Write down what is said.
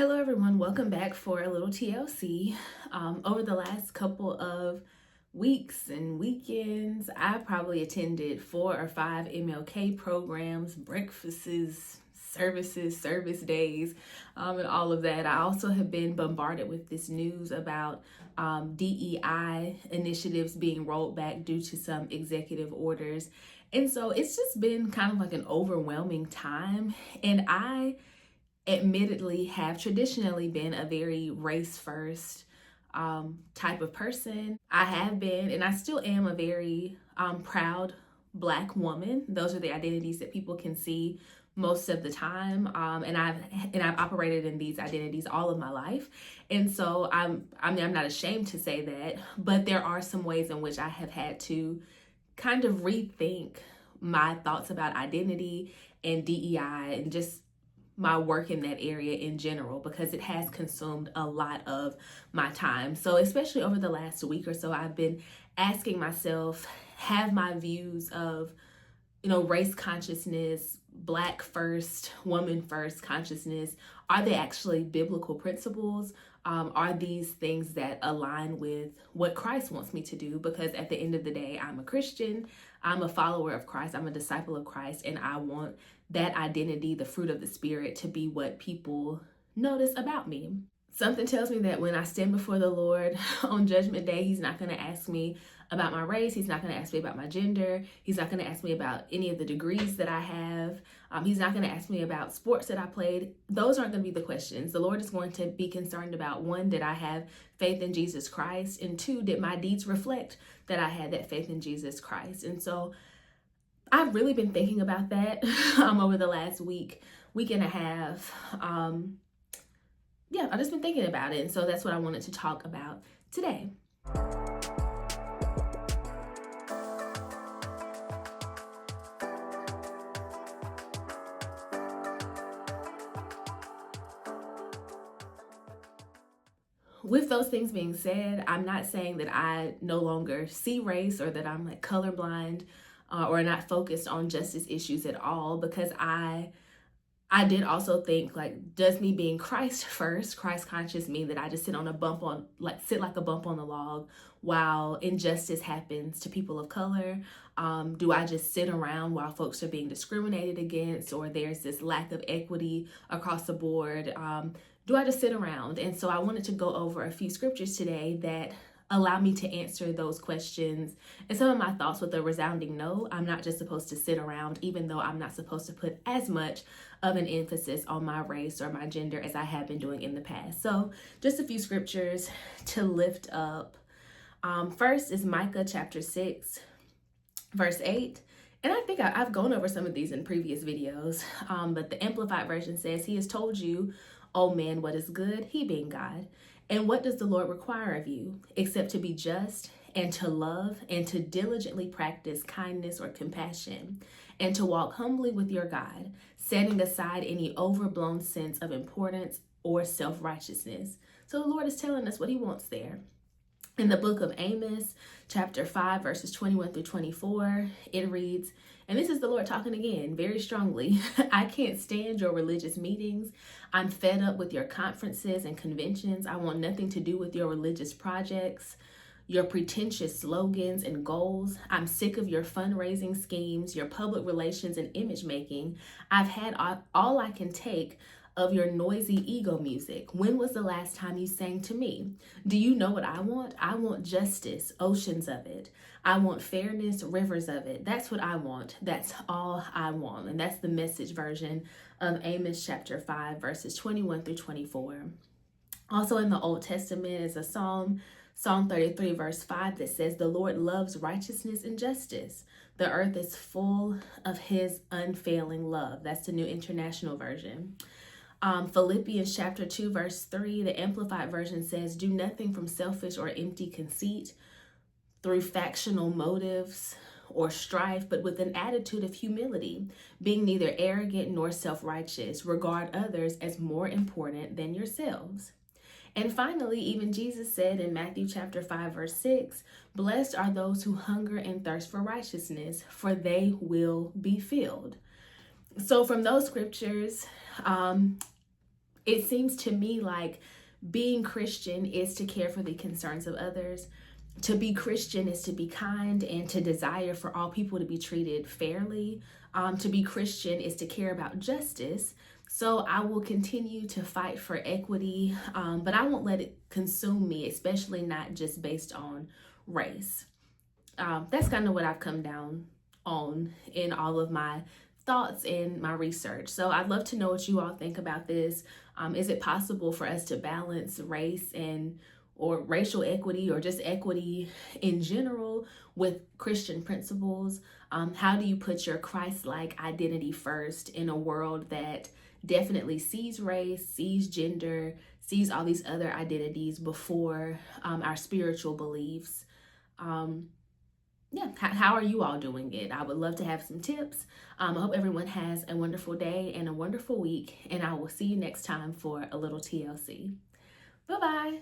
Hello, everyone. Welcome back for a little TLC. Over the last couple of weeks and weekends, I probably attended 4 or 5 MLK programs, breakfasts, services, service days, and all of that. I also have been bombarded with this news about DEI initiatives being rolled back due to some executive orders. And so it's just been kind of like an overwhelming time. And I admittedly have traditionally been a very race first type of person. I have been, and I still am, a very proud Black woman. Those are the identities that people can see most of the time, and I've operated in these identities all of my life, and so I'm not ashamed to say that. But there are some ways in which I have had to kind of rethink my thoughts about identity and DEI and just my work in that area in general, because it has consumed a lot of my time. So especially over the last week or so, I've been asking myself, have my views of, race consciousness, Black first, woman first consciousness, are they actually biblical principles? Are these things that align with what Christ wants me to do? Because at the end of the day, I'm a Christian, I'm a follower of Christ, I'm a disciple of Christ, and I want that identity, the fruit of the Spirit, to be what people notice about me. Something tells me that when I stand before the Lord on Judgment Day, He's not going to ask me about my race. He's not going to ask me about my gender. He's not going to ask me about any of the degrees that I have. He's not going to ask me about sports that I played. Those aren't going to be the questions. The Lord is going to be concerned about, one, did I have faith in Jesus Christ? And two, did my deeds reflect that I had that faith in Jesus Christ? And so I've really been thinking about that over the last week and a half. I've just been thinking about it. And so that's what I wanted to talk about today. With those things being said, I'm not saying that I no longer see race or that I'm like colorblind or not focused on justice issues at all, because I did also think, like, does me being Christ first, Christ conscious, mean that I just sit like a bump on the log while injustice happens to people of color? Do I just sit around while folks are being discriminated against, or there's this lack of equity across the board? Do I just sit around? And so I wanted to go over a few scriptures today that allow me to answer those questions and some of my thoughts with a resounding no. I'm not just supposed to sit around, even though I'm not supposed to put as much of an emphasis on my race or my gender as I have been doing in the past. So just a few scriptures to lift up. First is Micah chapter 6, verse 8. And I think I've gone over some of these in previous videos, but the Amplified Version says, "He has told you, O man, what is good, he being God. And what does the Lord require of you, except to be just and to love and to diligently practice kindness or compassion, and to walk humbly with your God, setting aside any overblown sense of importance or self-righteousness." So the Lord is telling us what he wants there. In the book of Amos, chapter 5, verses 21 through 24, it reads, and this is the Lord talking again, very strongly, "I can't stand your religious meetings. I'm fed up with your conferences and conventions. I want nothing to do with your religious projects, your pretentious slogans and goals. I'm sick of your fundraising schemes, your public relations and image making. I've had all I can take of your noisy ego music. When was the last time you sang to me? Do you know what I want? I want justice, oceans of it. I want fairness, rivers of it. That's what I want. That's all I want." And that's the Message version of Amos chapter 5, verses 21 through 24. Also in the Old Testament is a Psalm 33, verse 5, that says, "The Lord loves righteousness and justice. The earth is full of his unfailing love." That's the New International Version. Philippians chapter 2, verse 3, the Amplified Version says, "Do nothing from selfish or empty conceit, through factional motives or strife, but with an attitude of humility, being neither arrogant nor self-righteous. Regard others as more important than yourselves." And finally, even Jesus said in Matthew chapter 5, verse 6, "Blessed are those who hunger and thirst for righteousness, for they will be filled." So from those scriptures, It seems to me like being Christian is to care for the concerns of others. To be Christian is to be kind and to desire for all people to be treated fairly. To be Christian is to care about justice. So I will continue to fight for equity, but I won't let it consume me, especially not just based on race. That's kind of what I've come down on in all of my thoughts and my research. So I'd love to know what you all think about this. Is it possible for us to balance race and or racial equity or just equity in general with Christian principles? How do you put your Christ-like identity first in a world that definitely sees race, sees gender, sees all these other identities before our spiritual beliefs? Yeah, how are you all doing it? I would love to have some tips. I hope everyone has a wonderful day and a wonderful week, and I will see you next time for a little TLC. Bye-bye.